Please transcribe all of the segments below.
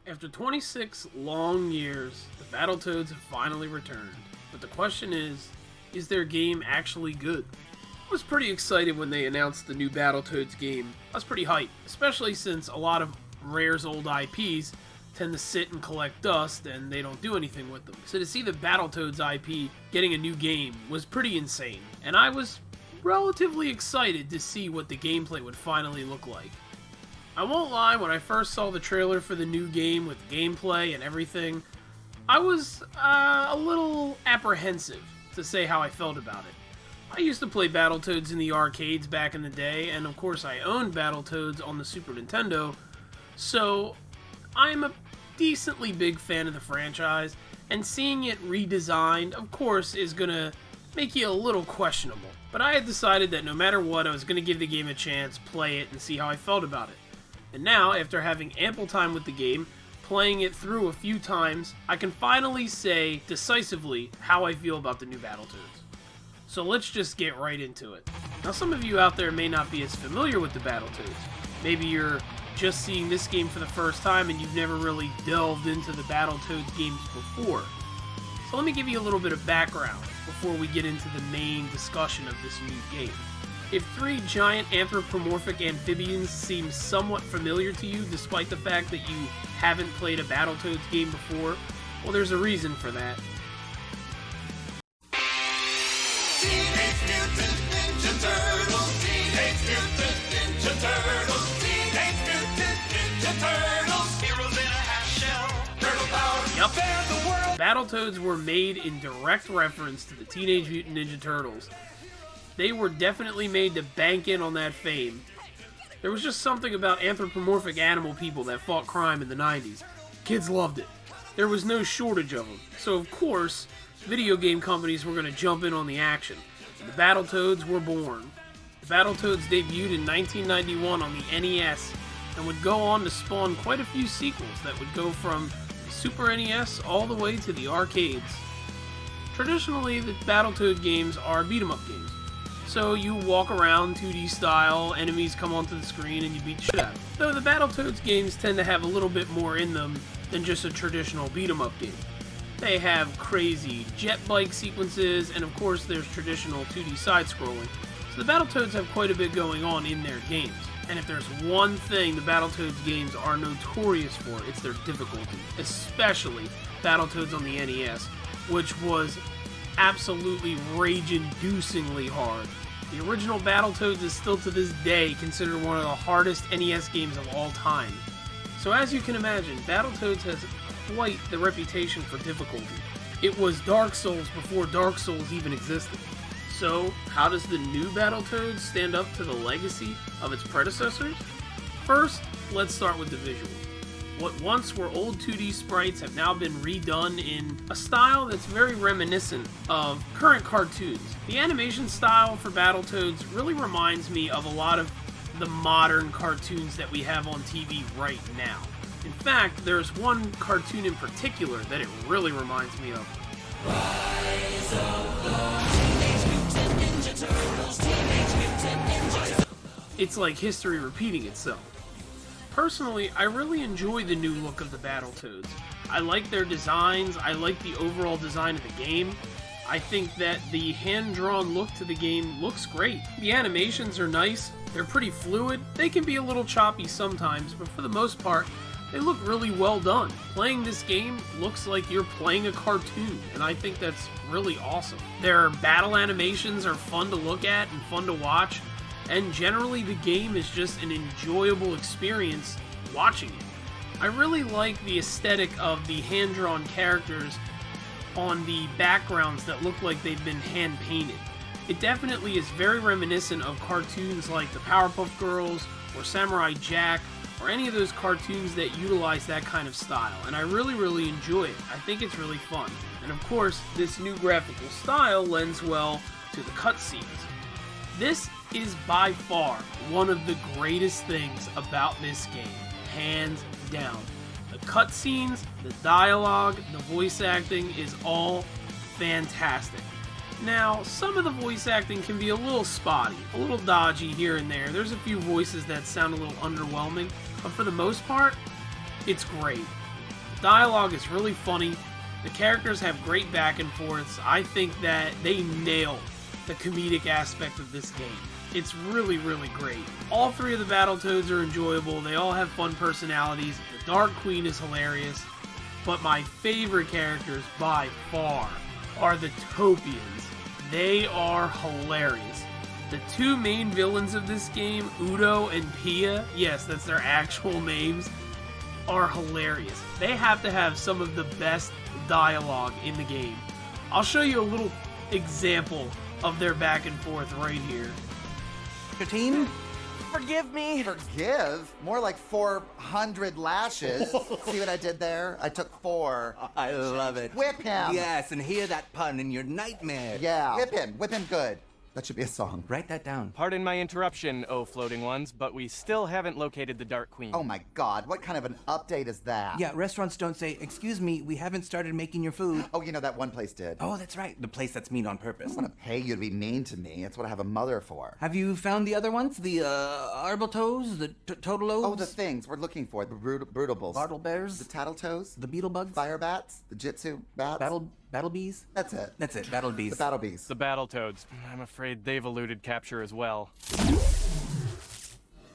After 26 long years, the Battletoads have finally returned. But the question is their game actually good? I was pretty excited when they announced the new Battletoads game. I was pretty hyped, especially since a lot of Rare's old IPs tend to sit and collect dust and they don't do anything with them. So to see the Battletoads IP getting a new game was pretty insane, and I was relatively excited to see what the gameplay would finally look like. I won't lie, when I first saw the trailer for the new game with gameplay and everything, I was a little apprehensive to say how I felt about it. I used to play Battletoads in the arcades back in the day, and of course I owned Battletoads on the Super Nintendo, so I'm a decently big fan of the franchise, and seeing it redesigned, of course, is gonna make you a little questionable. But I had decided that no matter what, I was gonna give the game a chance, play it, and see how I felt about it. And now, after having ample time with the game, playing it through a few times, I can finally say decisively how I feel about the new Battletoads. So let's just get right into it. Now, some of you out there may not be as familiar with the Battletoads. Maybe you're just seeing this game for the first time and you've never really delved into the Battletoads games before. So let me give you a little bit of background before we get into the main discussion of this new game. If three giant anthropomorphic amphibians seem somewhat familiar to you despite the fact that you haven't played a Battletoads game before, well, there's a reason for that. Teenage Mutant Ninja Turtles! Teenage Mutant Ninja Turtles! Teenage Mutant Ninja Turtles! Heroes in a half shell! Turtle power! Yep. They're the world! Battletoads were made in direct reference to the Teenage Mutant Ninja Turtles. They were definitely made to bank in on that fame. There was just something about anthropomorphic animal people that fought crime in the 90s. Kids loved it. There was no shortage of them. So of course, video game companies were going to jump in on the action. And the Battletoads were born. The Battletoads debuted in 1991 on the NES and would go on to spawn quite a few sequels that would go from the Super NES all the way to the arcades. Traditionally, the Battletoad games are beat-em-up games. So you walk around 2D style, enemies come onto the screen, and you beat the shit out of them. Though the Battletoads games tend to have a little bit more in them than just a traditional beat-em-up game. They have crazy jet bike sequences, and of course there's traditional 2D side-scrolling. So the Battletoads have quite a bit going on in their games. And if there's one thing the Battletoads games are notorious for, it's their difficulty. Especially Battletoads on the NES, which was absolutely rage-inducingly hard. The original Battletoads is still to this day considered one of the hardest NES games of all time. So as you can imagine, Battletoads has quite the reputation for difficulty. It was Dark Souls before Dark Souls even existed. So, how does the new Battletoads stand up to the legacy of its predecessors? First, let's start with the visuals. What once were old 2D sprites have now been redone in a style that's very reminiscent of current cartoons. The animation style for Battletoads really reminds me of a lot of the modern cartoons that we have on TV right now. In fact, there's one cartoon in particular that it really reminds me of. Rise of the Teenage Mutant Ninja Turtles! Teenage Mutant Ninja Turtles! It's like history repeating itself. Personally, I really enjoy the new look of the Battletoads. I like their designs, I like the overall design of the game. I think that the hand-drawn look to the game looks great. The animations are nice, they're pretty fluid, they can be a little choppy sometimes, but for the most part, they look really well done. Playing this game looks like you're playing a cartoon, and I think that's really awesome. Their battle animations are fun to look at and fun to watch, and generally the game is just an enjoyable experience watching it. I really like the aesthetic of the hand-drawn characters on the backgrounds that look like they've been hand-painted. It definitely is very reminiscent of cartoons like the Powerpuff Girls or Samurai Jack or any of those cartoons that utilize that kind of style, and I really enjoy it. I think it's really fun. And of course, this new graphical style lends well to the cutscenes. This is by far one of the greatest things about this game, hands down. The cutscenes, the dialogue, the voice acting is all fantastic. Now, some of the voice acting can be a little spotty, a little dodgy here and there. There's a few voices that sound a little underwhelming, but for the most part, it's great. Dialogue is really funny. The characters have great back and forths. I think that they nail the comedic aspect of this game. It's really, really great. All three of the Battletoads are enjoyable. They all have fun personalities. The Dark Queen is hilarious. But my favorite characters by far are the Topians. They are hilarious. The two main villains of this game, Udo and Pia, yes, that's their actual names, are hilarious. They have to have some of the best dialogue in the game. I'll show you a little example of their back and forth right here. Your team? Forgive me. Forgive? More like 400 lashes. See what I did there? I took 4. I love it. Whip him! Yes, and hear that pun in your nightmare. Yeah. Whip him good. That should be a song. Write that down. Pardon my interruption, oh floating ones, but we still haven't located the Dark Queen. Oh my god, what kind of an update is that? Yeah, restaurants don't say, excuse me, we haven't started making your food. Oh, you know, that one place did. Oh, that's right. The place that's mean on purpose. I want to pay you to be mean to me. That's what I have a mother for. Have you found the other ones? The, Arbaltoes? The Totalos? Oh, the things we're looking for. The Brutables. Bartle Bears? The Tattletoes. The Beetle Bugs? Fire Bats. The Jitsu Bats. Battle Bees? That's it. That's it, Battle Bees. The Battle Bees. The Battletoads. I'm afraid they've eluded capture as well.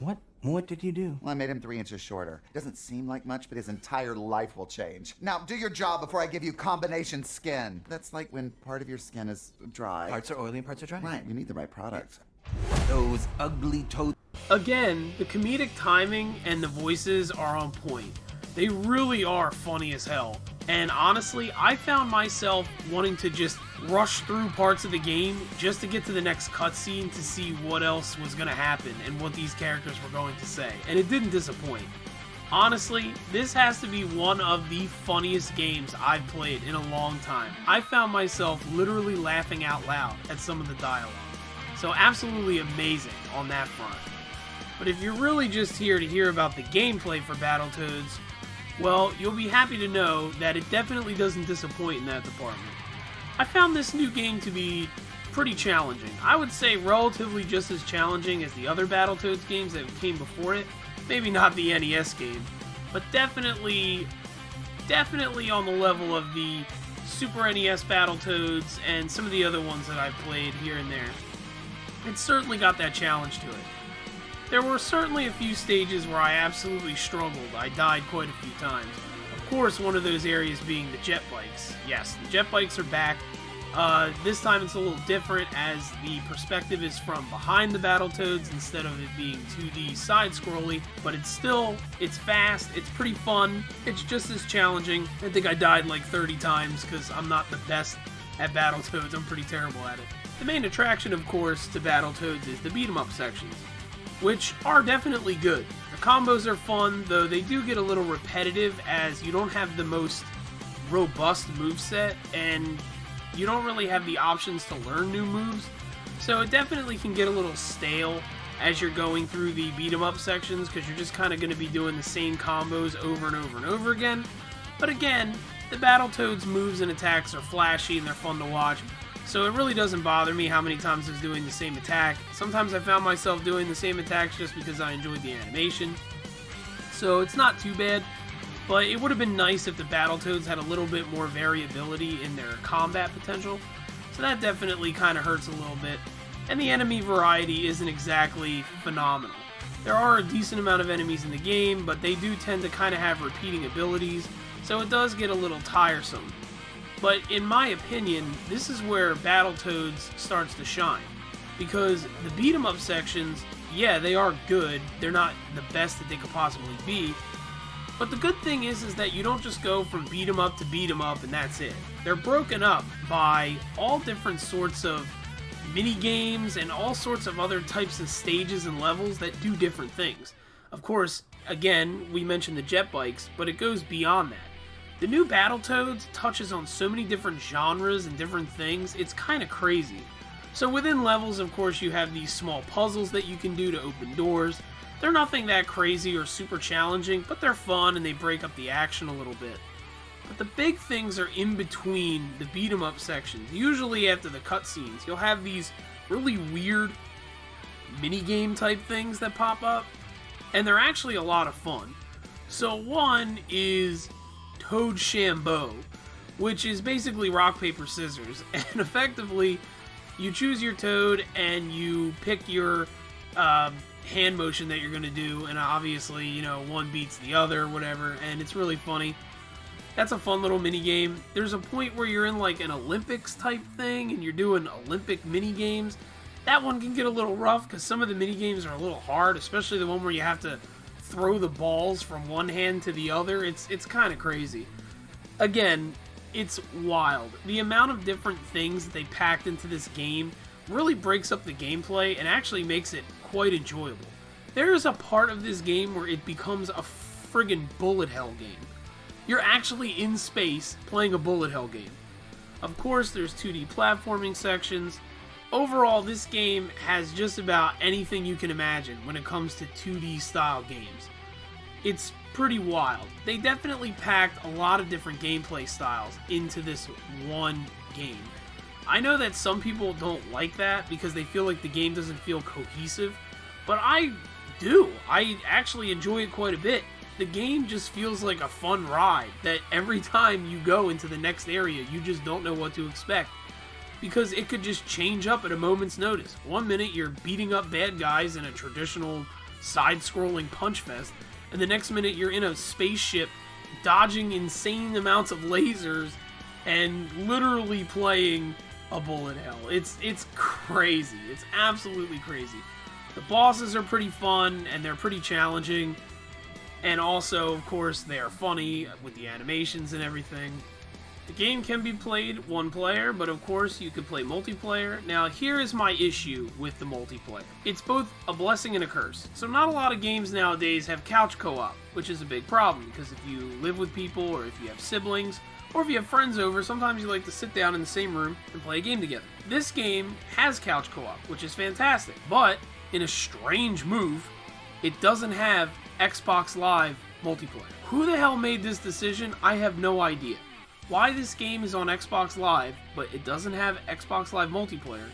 What did you do? Well, I made him 3 inches shorter. Doesn't seem like much, but his entire life will change. Now, do your job before I give you combination skin. That's like when part of your skin is dry. Parts are oily and parts are dry. Right, you need the right product. Those ugly toads. Again, the comedic timing and the voices are on point. They really are funny as hell. And honestly, I found myself wanting to just rush through parts of the game just to get to the next cutscene to see what else was going to happen and what these characters were going to say. And it didn't disappoint. Honestly, this has to be one of the funniest games I've played in a long time. I found myself literally laughing out loud at some of the dialogue. So absolutely amazing on that front. But if you're really just here to hear about the gameplay for Battletoads, well, you'll be happy to know that it definitely doesn't disappoint in that department. I found this new game to be pretty challenging. I would say relatively just as challenging as the other Battletoads games that came before it. Maybe not the NES game, but definitely on the level of the Super NES Battletoads and some of the other ones that I've played here and there. It certainly got that challenge to it. There were certainly a few stages where I absolutely struggled. I died quite a few times. Of course, one of those areas being the jet bikes. Yes, the jet bikes are back. This time it's a little different as the perspective is from behind the Battletoads instead of it being 2D side-scrolly, but it's fast, it's pretty fun, it's just as challenging. I think I died like 30 times because I'm not the best at Battletoads, I'm pretty terrible at it. The main attraction, of course, to Battletoads is the beat-em-up sections, which are definitely good. The combos are fun, though they do get a little repetitive as you don't have the most robust moveset, and you don't really have the options to learn new moves, so it definitely can get a little stale as you're going through the beat-em-up sections, because you're just kind of going to be doing the same combos over and over and over again. But again, the Battletoads moves and attacks are flashy and they're fun to watch, so it really doesn't bother me how many times I was doing the same attack. Sometimes I found myself doing the same attacks just because I enjoyed the animation, so it's not too bad. But it would have been nice if the Battletoads had a little bit more variability in their combat potential, so that definitely kind of hurts a little bit. And the enemy variety isn't exactly phenomenal. There are a decent amount of enemies in the game, but they do tend to kind of have repeating abilities, so it does get a little tiresome. But in my opinion, this is where Battletoads starts to shine, because the beat-em-up sections, yeah, they are good, they're not the best that they could possibly be, but the good thing is that you don't just go from beat 'em up to beat 'em up and that's it. They're broken up by all different sorts of mini games and all sorts of other types of stages and levels that do different things. Of course, again, we mentioned the jet bikes, but it goes beyond that. The new Battletoads touches on so many different genres and different things, it's kind of crazy. So within levels, of course, you have these small puzzles that you can do to open doors. They're nothing that crazy or super challenging, but they're fun and they break up the action a little bit. But the big things are in between the beat-em-up sections. Usually after the cutscenes, you'll have these really weird mini-game type things that pop up, and they're actually a lot of fun. So one is Toad Shambo, which is basically rock, paper, scissors. And effectively, you choose your Toad and you pick your hand motion that you're going to do. And obviously, you know, one beats the other, whatever. And it's really funny. That's a fun little mini game. There's a point where you're in like an Olympics type thing and you're doing Olympic mini games. That one can get a little rough because some of the mini games are a little hard, especially the one where you have to throw the balls from one hand to the other. It's kind of crazy. Again, it's wild. The amount of different things that they packed into this game really breaks up the gameplay and actually makes it quite enjoyable. There is a part of this game where it becomes a friggin' bullet hell game. You're actually in space playing a bullet hell game. Of course, there's 2D platforming sections. Overall, this game has just about anything you can imagine when it comes to 2D style games. It's pretty wild. They definitely packed a lot of different gameplay styles into this one game. I know that some people don't like that because they feel like the game doesn't feel cohesive, but I do. I actually enjoy it quite a bit. The game just feels like a fun ride that every time you go into the next area, you just don't know what to expect. Because it could just change up at a moment's notice. One minute you're beating up bad guys in a traditional side-scrolling punch fest, and the next minute you're in a spaceship dodging insane amounts of lasers and literally playing a bullet hell. It's crazy. It's absolutely crazy. The bosses are pretty fun and they're pretty challenging, and also, of course, they are funny with the animations and everything. The game can be played one player, but of course you could play multiplayer. Now here is my issue with the multiplayer. It's both a blessing and a curse. So not a lot of games nowadays have couch co-op, which is a big problem because if you live with people or if you have siblings or if you have friends over, sometimes you like to sit down in the same room and play a game together. This game has couch co-op, which is fantastic, but in a strange move, it doesn't have Xbox Live multiplayer. Who the hell made this decision? I have no idea. Why this game is on Xbox Live, but it doesn't have Xbox Live multiplayer,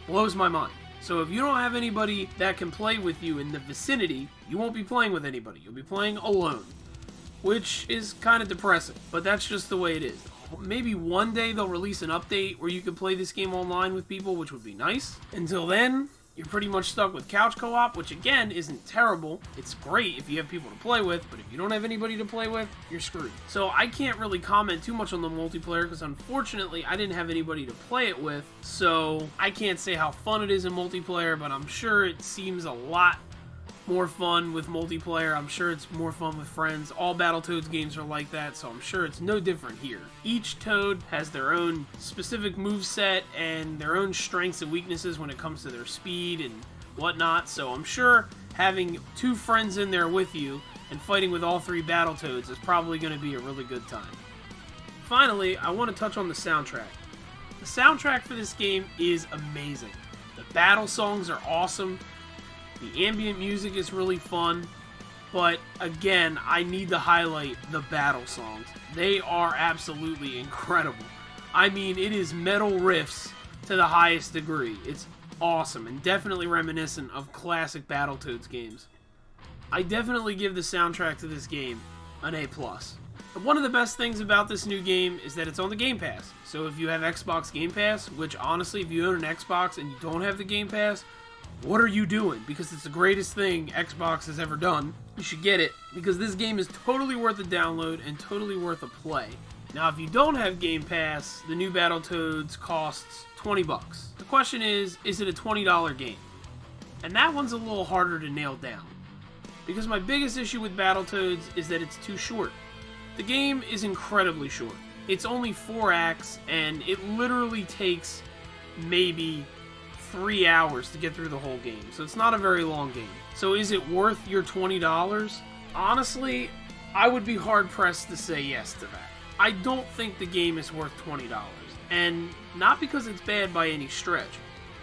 blows my mind. So if you don't have anybody that can play with you in the vicinity, you won't be playing with anybody. You'll be playing alone, which is kind of depressing, but that's just the way it is. Maybe one day they'll release an update where you can play this game online with people, which would be nice. Until then, you're pretty much stuck with couch co-op, which again isn't terrible. It's great if you have people to play with, but if you don't have anybody to play with, you're screwed. So I can't really comment too much on the multiplayer because unfortunately I didn't have anybody to play it with, so I can't say how fun it is in multiplayer, but I'm sure it seems a lot more fun with multiplayer. I'm sure it's more fun with friends. All Battletoads games are like that, so I'm sure it's no different here. Each Toad has their own specific moveset and their own strengths and weaknesses when it comes to their speed and whatnot, so I'm sure having two friends in there with you and fighting with all three Battletoads is probably going to be a really good time. Finally, I want to touch on the soundtrack. The soundtrack for this game is amazing. The battle songs are awesome. The ambient music is really fun, but again, I need to highlight the battle songs. They are absolutely incredible. I mean, it is metal riffs to the highest degree. It's awesome and definitely reminiscent of classic Battletoads games. I definitely give the soundtrack to this game an A+. One of the best things about this new game is that it's on the Game Pass. So if you have Xbox Game Pass, which honestly, if you own an Xbox and you don't have the Game Pass, what are you doing? Because it's the greatest thing Xbox has ever done. You should get it, because this game is totally worth a download and totally worth a play. Now, if you don't have Game Pass, the new Battletoads costs $20. The question is it a $20 game? And that one's a little harder to nail down. Because my biggest issue with Battletoads is that it's too short. The game is incredibly short. It's only 4 acts, and it literally takes maybe 3 hours to get through the whole game, so it's not a very long game. So is it worth your $20? Honestly, I would be hard-pressed to say yes to that. I don't think the game is worth $20, and not because it's bad by any stretch,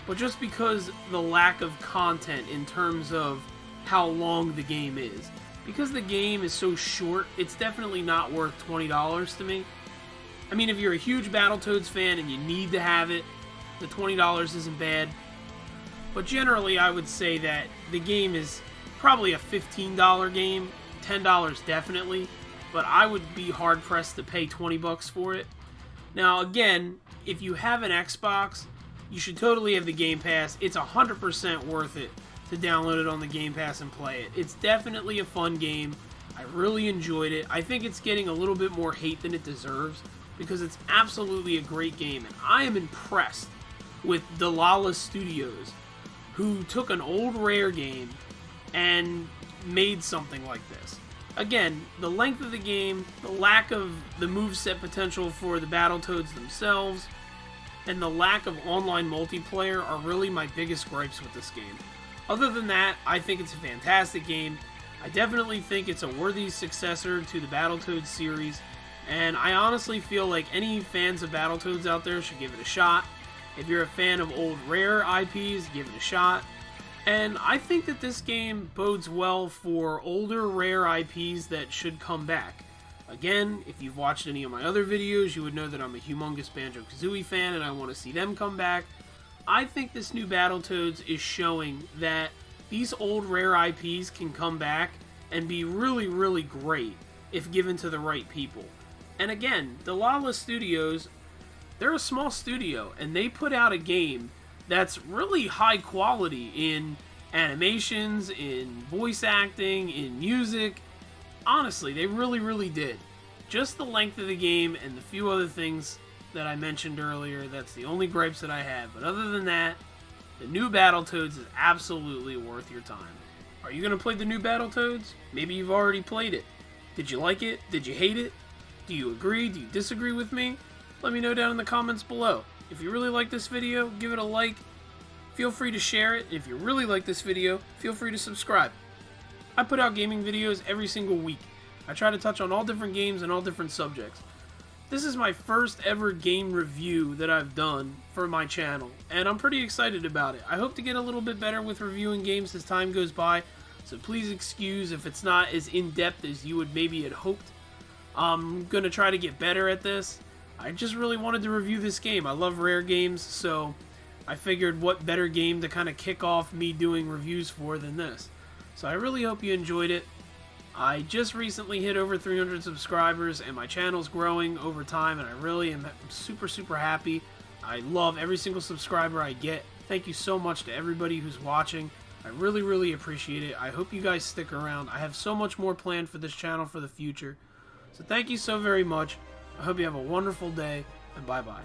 but just because the lack of content in terms of how long the game is. Because the game is so short, it's definitely not worth $20 to me. I mean, if you're a huge Battletoads fan and you need to have it, the $20 isn't bad. But generally, I would say that the game is probably a $15 game, $10 definitely. but I would be hard-pressed to pay 20 bucks for it. Now, again, if you have an Xbox, you should totally have the Game Pass. It's 100% worth it to download it on the Game Pass and play it. It's definitely a fun game. I really enjoyed it. I think it's getting a little bit more hate than it deserves because it's absolutely a great game. And I am impressed with Delilah Studios, who took an old Rare game and made something like this. Again, the length of the game, the lack of the moveset potential for the Battletoads themselves, and the lack of online multiplayer are really my biggest gripes with this game. Other than that, I think it's a fantastic game. I definitely think it's a worthy successor to the Battletoads series, and I honestly feel like any fans of Battletoads out there should give it a shot. If you're a fan of old Rare IPs, give it a shot. And I think that this game bodes well for older Rare IPs that should come back. Again, if you've watched any of my other videos, you would know that I'm a humongous Banjo-Kazooie fan and I want to see them come back. I think this new Battletoads is showing that these old Rare IPs can come back and be really, really great if given to the right people. And again, Delilah Studios, they're a small studio and they put out a game that's really high quality in animations, in voice acting, in music. Honestly, they really, really did. Just the length of the game and the few other things that I mentioned earlier, that's the only gripes that I have. But other than that, the new Battletoads is absolutely worth your time. Are you going to play the new Battletoads? Maybe you've already played it. Did you like it? Did you hate it? Do you agree? Do you disagree with me? Let me know down in the comments below. If you really like this video, give it a like. Feel free to share it. If you really like this video, feel free to subscribe. I put out gaming videos every single week. I try to touch on all different games and all different subjects. This is my first ever game review that I've done for my channel, and I'm pretty excited about it. I hope to get a little bit better with reviewing games as time goes by, so please excuse if it's not as in-depth as you would maybe had hoped. I'm going to try to get better at this. I just really wanted to review this game. I love Rare games, so I figured what better game to kind of kick off me doing reviews for than this. So I really hope you enjoyed it. I just recently hit over 300 subscribers, and my channel's growing over time, and I really am super, super happy. I love every single subscriber I get. Thank you so much to everybody who's watching. I really, really appreciate it. I hope you guys stick around. I have so much more planned for this channel for the future. So thank you so very much. I hope you have a wonderful day, and bye-bye.